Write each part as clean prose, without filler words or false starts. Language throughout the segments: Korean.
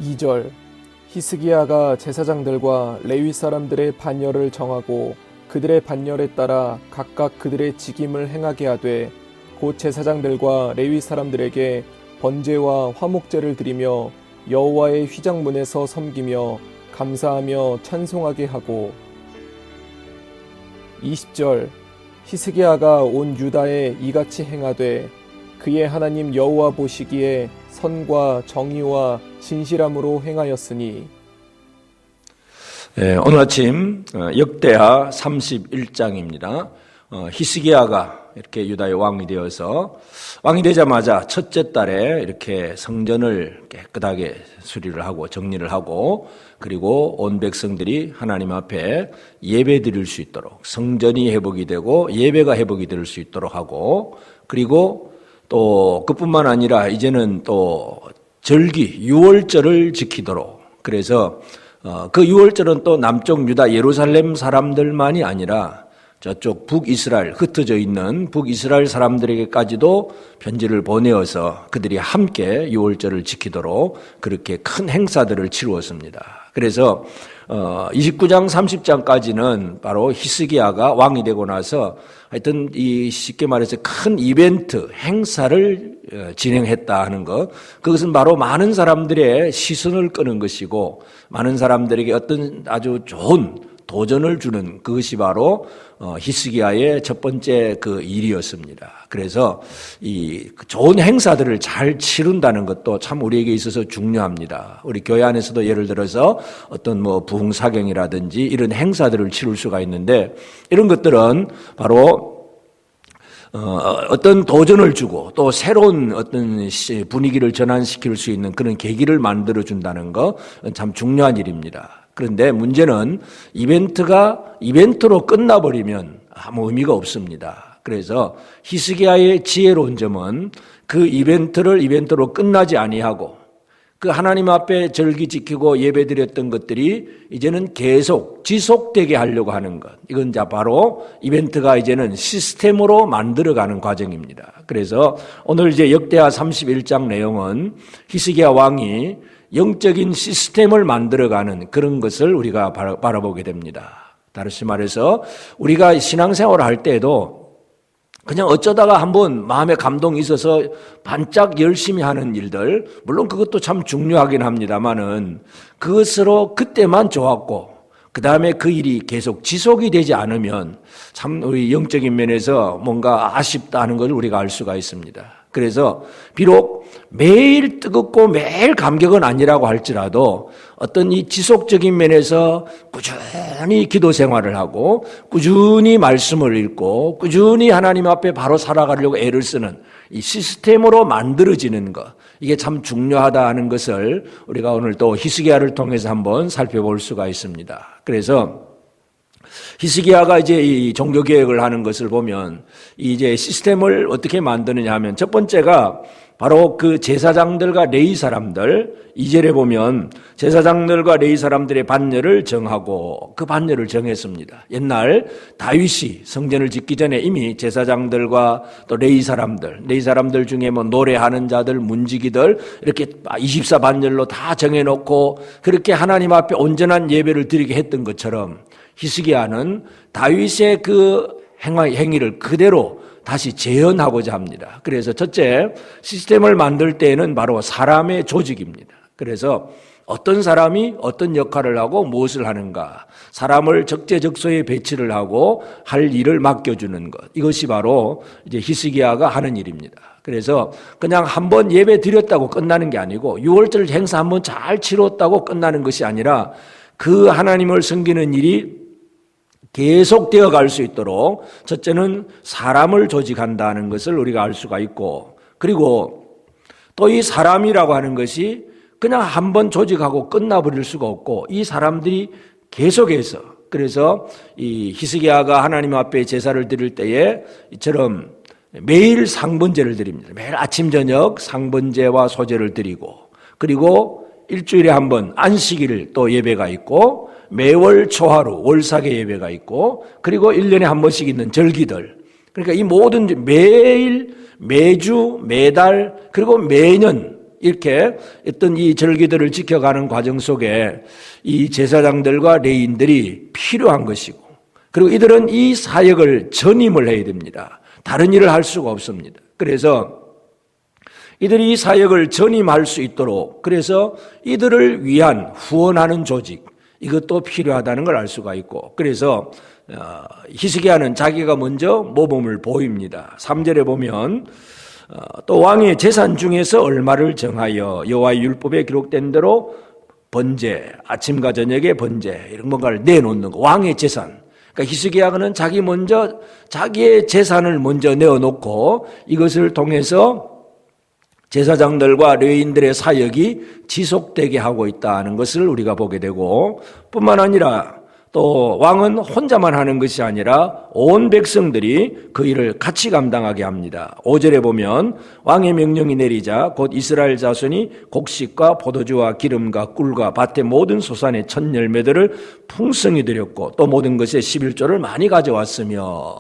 2절 히스기야가 제사장들과 레위 사람들의 반열을 정하고 그들의 반열에 따라 각각 그들의 직임을 행하게 하되 곧 제사장들과 레위 사람들에게 번제와 화목제를 드리며 여호와의 휘장문에서 섬기며 감사하며 찬송하게 하고 20절 히스기야가 온 유다에 이같이 행하되 그의 하나님 여호와 보시기에 선과 정의와 진실함으로 행하였으니. 오늘 아침 역대하 31장입니다. 히스기야가 이렇게 유다의 왕이 되어서 왕이 되자마자 첫째 달에 이렇게 성전을 깨끗하게 수리를 하고 정리를 하고 그리고 온 백성들이 하나님 앞에 예배 드릴 수 있도록 성전이 회복이 되고 예배가 회복이 될 수 있도록 하고 그리고 또 그뿐만 아니라 이제는 또 절기 유월절을 지키도록 그래서 그 유월절은 또 남쪽 유다 예루살렘 사람들만이 아니라 저쪽 북이스라엘 흩어져 있는 북이스라엘 사람들에게까지도 편지를 보내어서 그들이 함께 유월절을 지키도록 그렇게 큰 행사들을 치루었습니다. 그래서 29장 30장까지는 바로 히스기야가 왕이 되고 나서 하여튼 이 쉽게 말해서 큰 이벤트 행사를 진행했다 하는 것, 그것은 바로 많은 사람들의 시선을 끄는 것이고 많은 사람들에게 어떤 아주 좋은 도전을 주는 그것이 바로 히스기야의 첫 번째 그 일이었습니다. 그래서 이 좋은 행사들을 잘 치른다는 것도 참 우리에게 있어서 중요합니다. 우리 교회 안에서도 예를 들어서 어떤 뭐 부흥사경이라든지 이런 행사들을 치룰 수가 있는데 이런 것들은 바로 어떤 도전을 주고 또 새로운 어떤 분위기를 전환시킬 수 있는 그런 계기를 만들어 준다는 거 참 중요한 일입니다. 그런데 문제는 이벤트가 이벤트로 끝나버리면 아무 의미가 없습니다. 그래서 히스기야의 지혜로운 점은 그 이벤트를 이벤트로 끝나지 아니하고 그 하나님 앞에 절기 지키고 예배드렸던 것들이 이제는 계속 지속되게 하려고 하는 것. 이건 바로 이벤트가 이제는 시스템으로 만들어가는 과정입니다. 그래서 오늘 이제 역대하 31장 내용은 히스기야 왕이 영적인 시스템을 만들어가는 그런 것을 우리가 바라보게 됩니다. 다시 말해서 우리가 신앙생활을 할 때에도 그냥 어쩌다가 한번 마음에 감동이 있어서 반짝 열심히 하는 일들, 물론 그것도 참 중요하긴 합니다만은 그것으로 그때만 좋았고 그 다음에 그 일이 계속 지속이 되지 않으면 참 우리 영적인 면에서 뭔가 아쉽다 하는 걸 우리가 알 수가 있습니다. 그래서 비록 매일 뜨겁고 매일 감격은 아니라고 할지라도 어떤 이 지속적인 면에서 꾸준히 기도 생활을 하고 꾸준히 말씀을 읽고 꾸준히 하나님 앞에 바로 살아가려고 애를 쓰는 이 시스템으로 만들어지는 것, 이게 참 중요하다 하는 것을 우리가 오늘 또 히스기야를 통해서 한번 살펴볼 수가 있습니다. 그래서 히스기야가 이제 이 종교 개혁을 하는 것을 보면 이제 시스템을 어떻게 만드느냐 하면 첫 번째가 바로 그 제사장들과 레위 사람들, 2절에 보면 제사장들과 레위 사람들의 반열을 정하고 그 반열을 정했습니다. 옛날 다윗이 성전을 짓기 전에 이미 제사장들과 또 레위 사람들 중에 뭐 노래하는 자들, 문지기들 이렇게 24반열로 다 정해놓고 그렇게 하나님 앞에 온전한 예배를 드리게 했던 것처럼 히스기야는 다윗의 그 행위를 그대로 다시 재현하고자 합니다. 그래서 첫째, 시스템을 만들 때에는 바로 사람의 조직입니다. 그래서 어떤 사람이 어떤 역할을 하고 무엇을 하는가, 사람을 적재적소에 배치를 하고 할 일을 맡겨주는 것, 이것이 바로 이제 히스기야가 하는 일입니다. 그래서 그냥 한번 예배 드렸다고 끝나는 게 아니고 유월절 행사 한번 잘 치렀다고 끝나는 것이 아니라 그 하나님을 섬기는 일이 계속되어 갈 수 있도록 첫째는 사람을 조직한다는 것을 우리가 알 수가 있고, 그리고 또 이 사람이라고 하는 것이 그냥 한번 조직하고 끝나버릴 수가 없고 이 사람들이 계속해서, 그래서 이 히스기야가 하나님 앞에 제사를 드릴 때에 이처럼 매일 상번제를 드립니다. 매일 아침 저녁 상번제와 소제를 드리고, 그리고 일주일에 한 번 안식일 또 예배가 있고 매월 초하루 월삭의 예배가 있고 그리고 1년에 한 번씩 있는 절기들, 그러니까 이 모든 매일 매주 매달 그리고 매년 이렇게 어떤 이 절기들을 지켜가는 과정 속에 이 제사장들과 레위인들이 필요한 것이고, 그리고 이들은 이 사역을 전임을 해야 됩니다. 다른 일을 할 수가 없습니다. 그래서 이들이 이 사역을 전임할 수 있도록, 그래서 이들을 위한 후원하는 조직, 이것도 필요하다는 걸 알 수가 있고, 그래서 히스기야는 자기가 먼저 모범을 보입니다. 3절에 보면 또 왕의 재산 중에서 얼마를 정하여 여호와의 율법에 기록된 대로 번제, 아침과 저녁에 번제, 이런 뭔가를 내놓는 거, 왕의 재산. 그러니까 히스기야는 자기의 재산을 먼저 내어놓고 이것을 통해서 제사장들과 레위인들의 사역이 지속되게 하고 있다는 것을 우리가 보게 되고, 뿐만 아니라 또 왕은 혼자만 하는 것이 아니라 온 백성들이 그 일을 같이 감당하게 합니다. 5절에 보면 왕의 명령이 내리자 곧 이스라엘 자손이 곡식과 포도주와 기름과 꿀과 밭의 모든 소산의 첫 열매들을 풍성히 드렸고 또 모든 것에 11조를 많이 가져왔으며,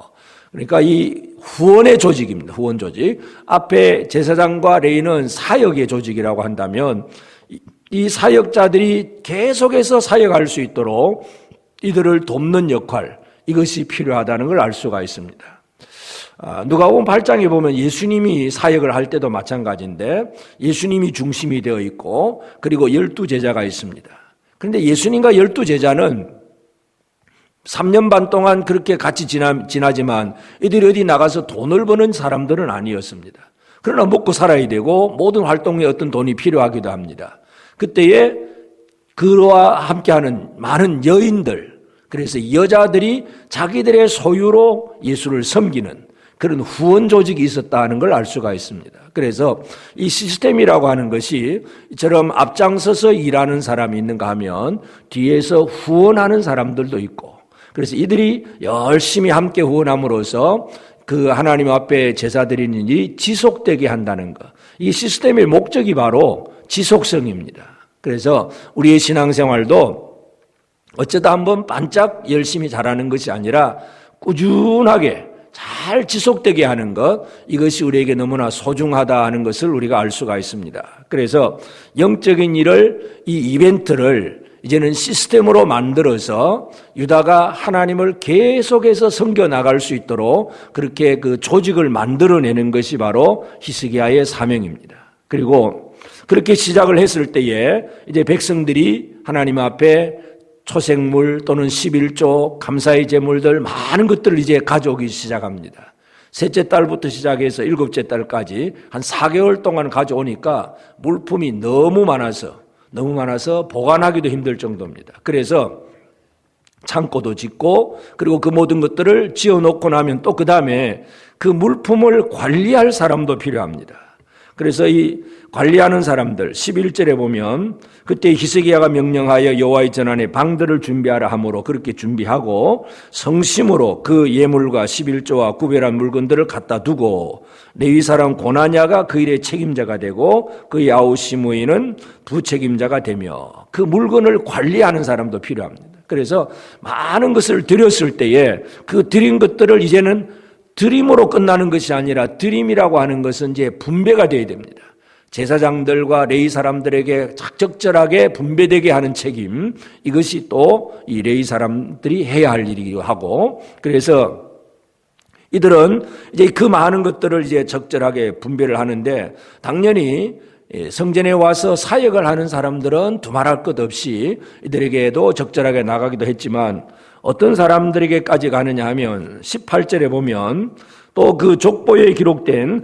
그러니까 이 후원의 조직입니다. 후원 조직. 앞에 제사장과 레위는 사역의 조직이라고 한다면 이 사역자들이 계속해서 사역할 수 있도록 이들을 돕는 역할, 이것이 필요하다는 걸 알 수가 있습니다. 누가복음 8장에 보면 예수님이 사역을 할 때도 마찬가지인데 예수님이 중심이 되어 있고 그리고 12제자가 있습니다. 그런데 예수님과 12제자는 3년 반 동안 그렇게 같이 지나지만 이들이 어디 나가서 돈을 버는 사람들은 아니었습니다. 그러나 먹고 살아야 되고 모든 활동에 어떤 돈이 필요하기도 합니다. 그때에 그와 함께하는 많은 여인들, 그래서 여자들이 자기들의 소유로 예수를 섬기는 그런 후원 조직이 있었다는 걸 알 수가 있습니다. 그래서 이 시스템이라고 하는 것이 이처럼 앞장서서 일하는 사람이 있는가 하면 뒤에서 후원하는 사람들도 있고, 그래서 이들이 열심히 함께 후원함으로써 그 하나님 앞에 제사 드리는 일이 지속되게 한다는 것. 이 시스템의 목적이 바로 지속성입니다. 그래서 우리의 신앙생활도 어쩌다 한번 반짝 열심히 잘하는 것이 아니라 꾸준하게 잘 지속되게 하는 것, 이것이 우리에게 너무나 소중하다 하는 것을 우리가 알 수가 있습니다. 그래서 영적인 일을, 이 이벤트를 이제는 시스템으로 만들어서 유다가 하나님을 계속해서 섬겨나갈 수 있도록 그렇게 그 조직을 만들어내는 것이 바로 히스기야의 사명입니다. 그리고 그렇게 시작을 했을 때에 이제 백성들이 하나님 앞에 초생물 또는 11조 감사의 제물들 많은 것들을 이제 가져오기 시작합니다. 셋째 달부터 시작해서 일곱째 달까지 한 4개월 동안 가져오니까 물품이 너무 많아서 보관하기도 힘들 정도입니다. 그래서 창고도 짓고 그리고 그 모든 것들을 지어놓고 나면 또 그 다음에 그 물품을 관리할 사람도 필요합니다. 그래서 이 관리하는 사람들 11절에 보면 그때 히스기야가 명령하여 여호와의 전안에 방들을 준비하라 하므로 그렇게 준비하고 성심으로 그 예물과 11조와 구별한 물건들을 갖다 두고 레위 사람 고나냐가 그 일의 책임자가 되고 그의 아우 시므이는 부책임자가 되며 그 물건을 관리하는 사람도 필요합니다. 그래서 많은 것을 드렸을 때에 그 드린 것들을 이제는 드림으로 끝나는 것이 아니라 드림이라고 하는 것은 이제 분배가 되어야 됩니다. 제사장들과 레위 사람들에게 적절하게 분배되게 하는 책임, 이것이 또 이 레위 사람들이 해야 할 일이기도 하고, 그래서 이들은 이제 그 많은 것들을 이제 적절하게 분배를 하는데, 당연히 성전에 와서 사역을 하는 사람들은 두말할 것 없이 이들에게도 적절하게 나가기도 했지만, 어떤 사람들에게까지 가느냐 하면 18절에 보면 또 그 족보에 기록된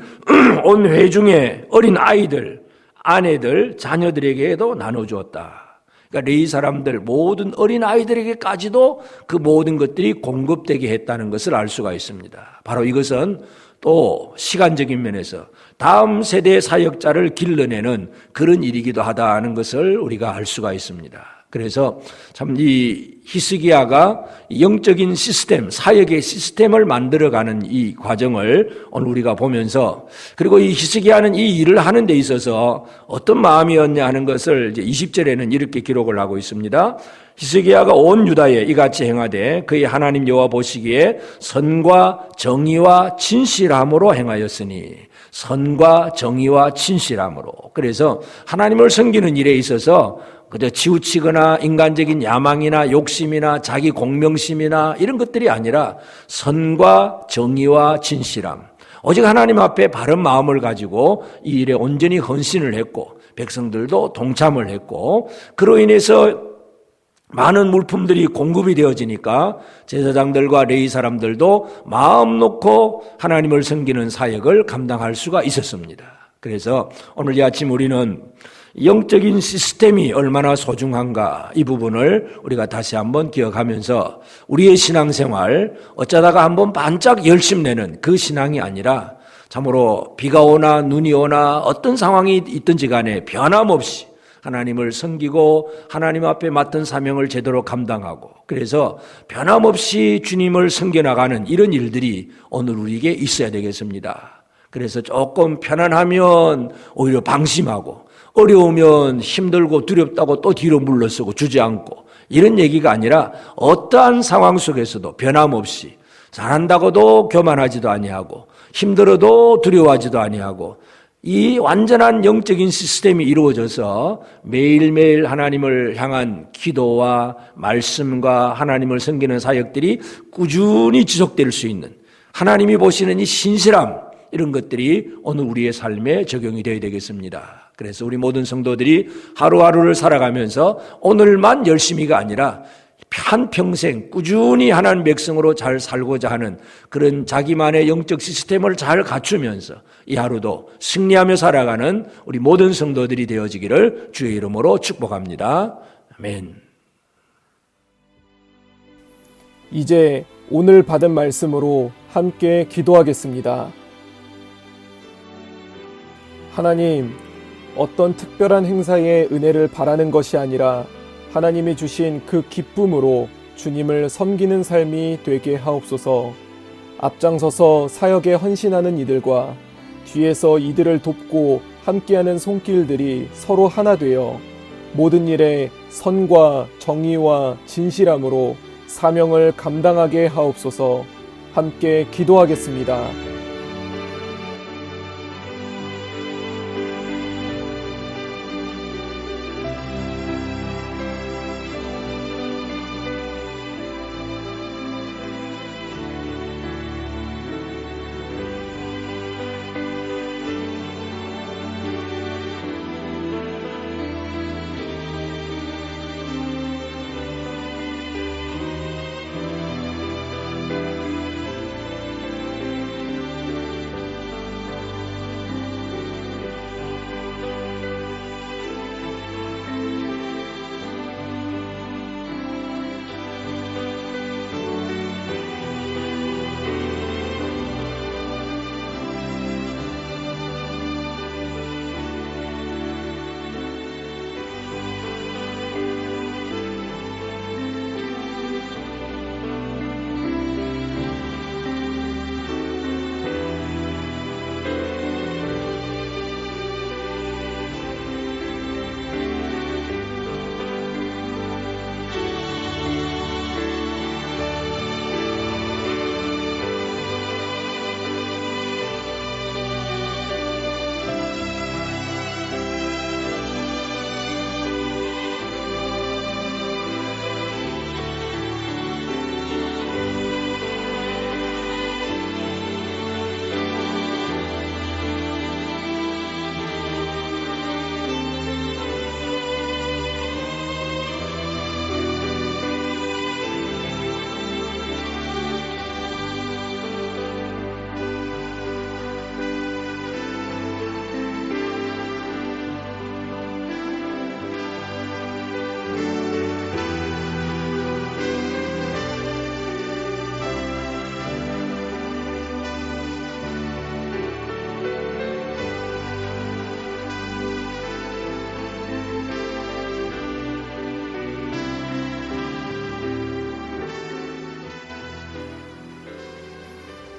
온 회중의 어린 아이들, 아내들, 자녀들에게도 나눠주었다. 그러니까 레위 사람들 모든 어린 아이들에게까지도 그 모든 것들이 공급되게 했다는 것을 알 수가 있습니다. 바로 이것은 또 시간적인 면에서 다음 세대의 사역자를 길러내는 그런 일이기도 하다는 것을 우리가 알 수가 있습니다. 그래서 참 이 히스기야가 영적인 시스템, 사역의 시스템을 만들어가는 이 과정을 오늘 우리가 보면서, 그리고 이 히스기야는 이 일을 하는 데 있어서 어떤 마음이었냐 하는 것을 이제 20절에는 이렇게 기록을 하고 있습니다. 히스기야가 온 유다에 이같이 행하되 그의 하나님 여호와 보시기에 선과 정의와 진실함으로 행하였으니, 선과 정의와 진실함으로. 그래서 하나님을 섬기는 일에 있어서 그저 치우치거나 인간적인 야망이나 욕심이나 자기 공명심이나 이런 것들이 아니라 선과 정의와 진실함, 오직 하나님 앞에 바른 마음을 가지고 이 일에 온전히 헌신을 했고 백성들도 동참을 했고, 그로 인해서 많은 물품들이 공급이 되어지니까 제사장들과 레위 사람들도 마음 놓고 하나님을 섬기는 사역을 감당할 수가 있었습니다. 그래서 오늘 이 아침 우리는 영적인 시스템이 얼마나 소중한가, 이 부분을 우리가 다시 한번 기억하면서 우리의 신앙생활 어쩌다가 한번 반짝 열심내는 그 신앙이 아니라 참으로 비가 오나 눈이 오나 어떤 상황이 있든지 간에 변함없이 하나님을 섬기고 하나님 앞에 맡은 사명을 제대로 감당하고, 그래서 변함없이 주님을 섬겨나가는 이런 일들이 오늘 우리에게 있어야 되겠습니다. 그래서 조금 편안하면 오히려 방심하고, 어려우면 힘들고 두렵다고 또 뒤로 물러서고 주저앉고, 이런 얘기가 아니라 어떠한 상황 속에서도 변함없이 잘한다고도 교만하지도 아니하고 힘들어도 두려워하지도 아니하고, 이 완전한 영적인 시스템이 이루어져서 매일매일 하나님을 향한 기도와 말씀과 하나님을 섬기는 사역들이 꾸준히 지속될 수 있는, 하나님이 보시는 이 신실함, 이런 것들이 오늘 우리의 삶에 적용이 되어야 되겠습니다. 그래서 우리 모든 성도들이 하루하루를 살아가면서 오늘만 열심히가 아니라 한평생 꾸준히 하나님 백성으로 잘 살고자 하는 그런 자기만의 영적 시스템을 잘 갖추면서 이 하루도 승리하며 살아가는 우리 모든 성도들이 되어지기를 주의 이름으로 축복합니다. 아멘. 이제 오늘 받은 말씀으로 함께 기도하겠습니다. 하나님, 어떤 특별한 행사의 은혜를 바라는 것이 아니라 하나님이 주신 그 기쁨으로 주님을 섬기는 삶이 되게 하옵소서. 앞장서서 사역에 헌신하는 이들과 뒤에서 이들을 돕고 함께하는 손길들이 서로 하나 되어 모든 일에 선과 정의와 진실함으로 사명을 감당하게 하옵소서. 함께 기도하겠습니다.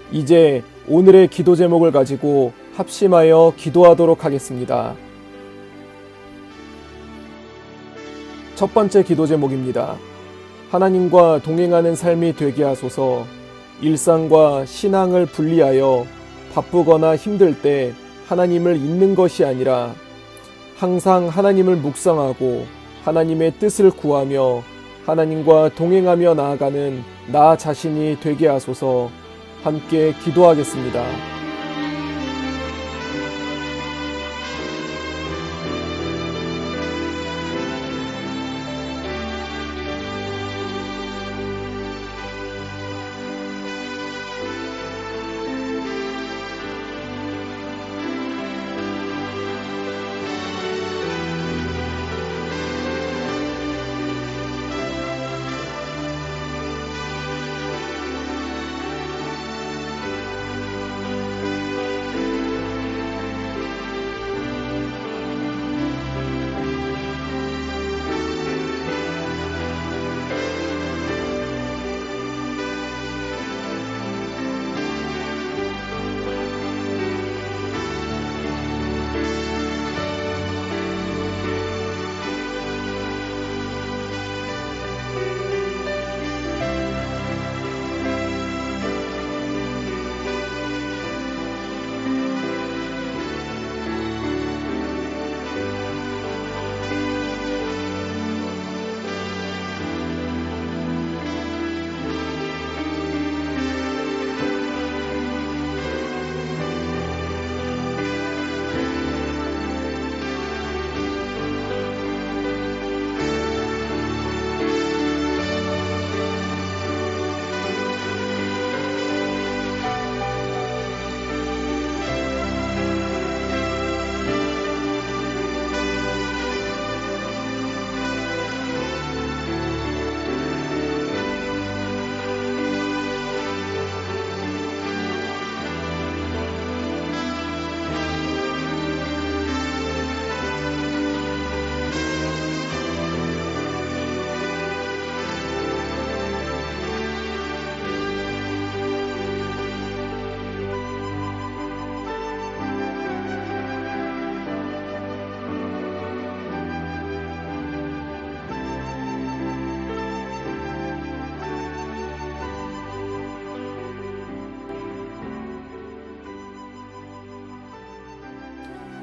이제 오늘의 기도 제목을 가지고 합심하여 기도하도록 하겠습니다. 첫 번째 기도 제목입니다. 하나님과 동행하는 삶이 되게 하소서. 일상과 신앙을 분리하여 바쁘거나 힘들 때 하나님을 잊는 것이 아니라 항상 하나님을 묵상하고 하나님의 뜻을 구하며 하나님과 동행하며 나아가는 나 자신이 되게 하소서. 함께 기도하겠습니다.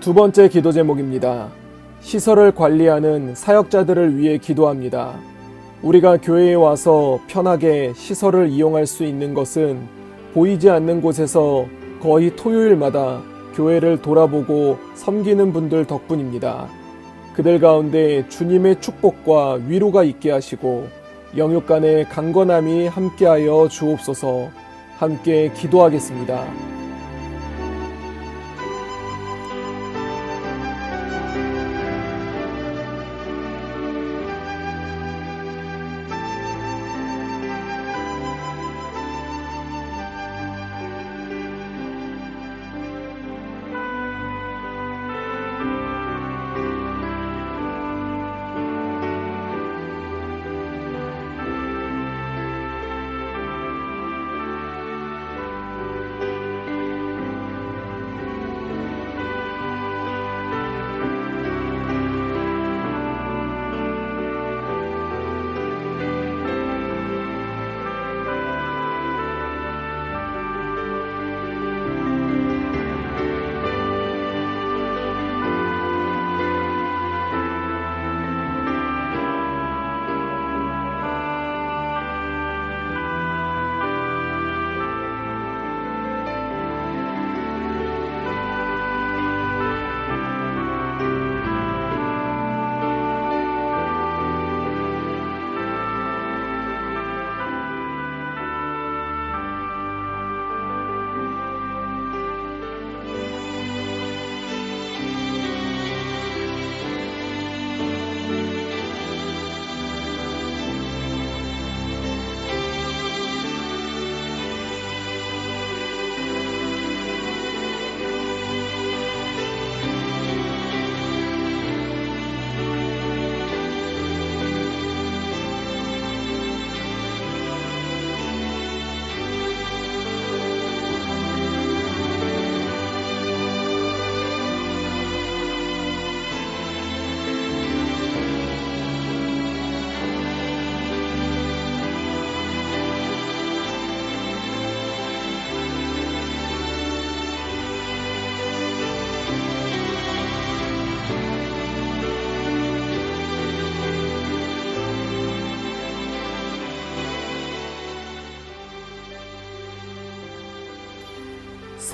두 번째 기도 제목입니다. 시설을 관리하는 사역자들을 위해 기도합니다. 우리가 교회에 와서 편하게 시설을 이용할 수 있는 것은 보이지 않는 곳에서 거의 토요일마다 교회를 돌아보고 섬기는 분들 덕분입니다. 그들 가운데 주님의 축복과 위로가 있게 하시고 영육 간의 강건함이 함께하여 주옵소서. 함께 기도하겠습니다.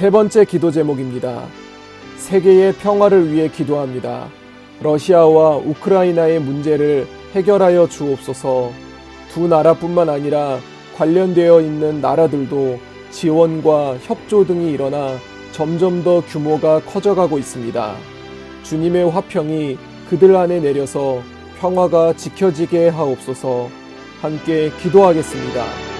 세 번째 기도 제목입니다. 세계의 평화를 위해 기도합니다. 러시아와 우크라이나의 문제를 해결하여 주옵소서. 두 나라뿐만 아니라 관련되어 있는 나라들도 지원과 협조 등이 일어나 점점 더 규모가 커져가고 있습니다. 주님의 화평이 그들 안에 내려서 평화가 지켜지게 하옵소서. 함께 기도하겠습니다.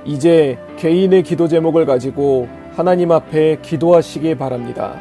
이제 개인의 기도 제목을 가지고 하나님 앞에 기도하시기 바랍니다.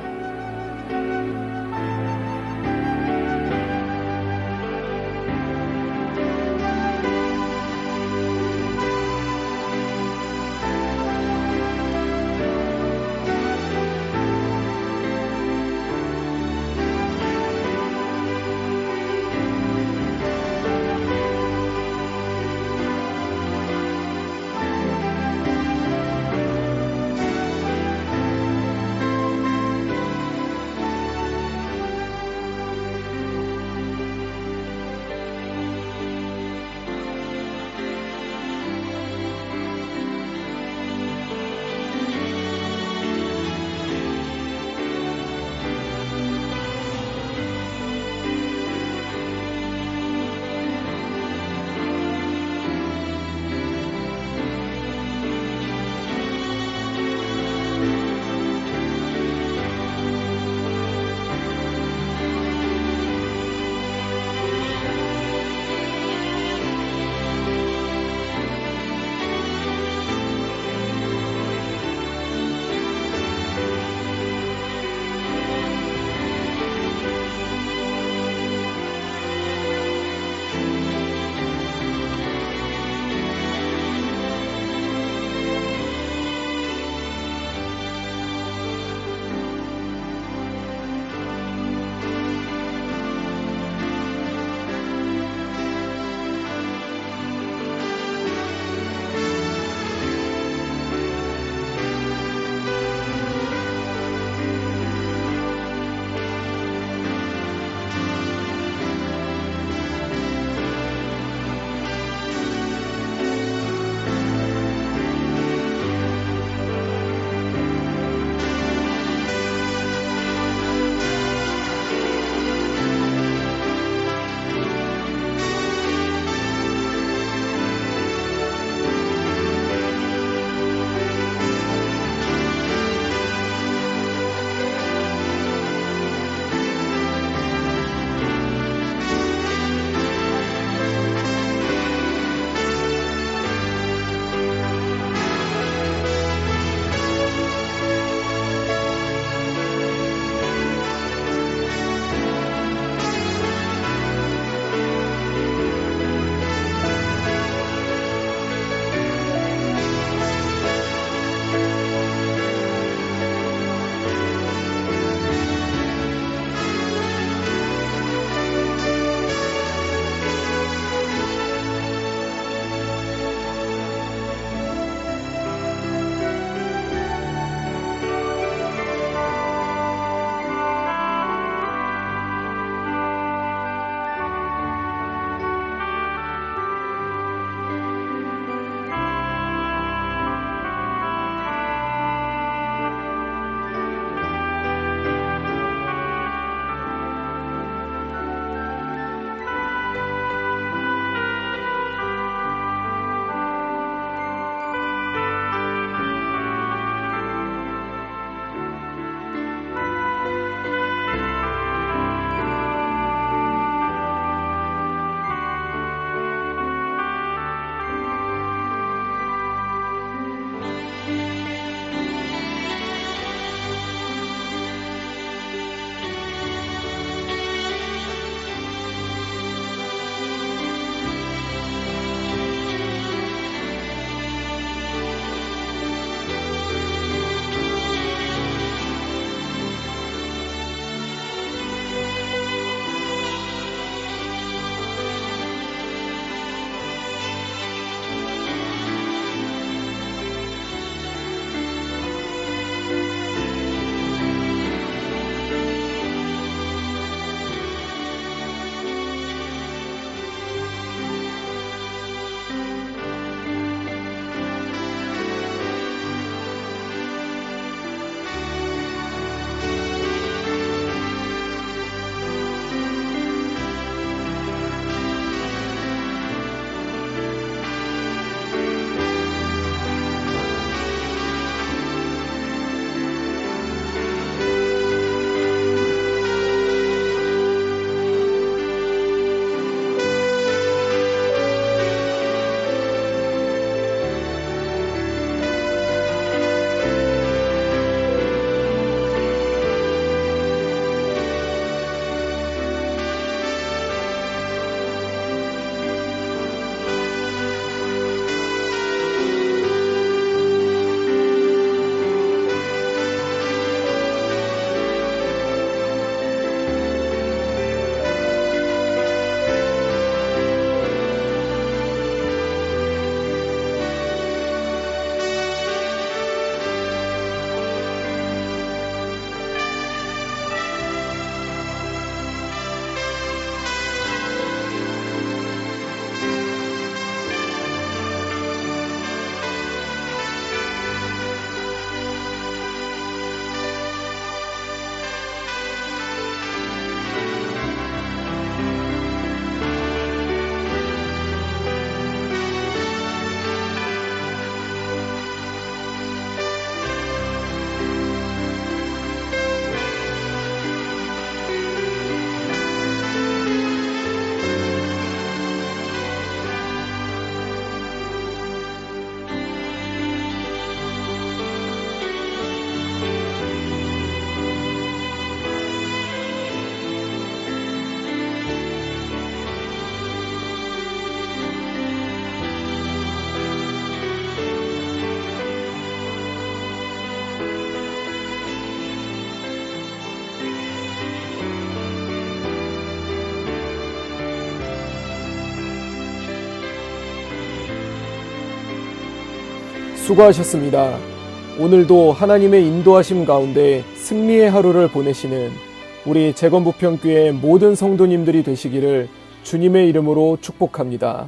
수고하셨습니다. 오늘도 하나님의 인도하심 가운데 승리의 하루를 보내시는 우리 재건부평교회 모든 성도님들이 되시기를 주님의 이름으로 축복합니다.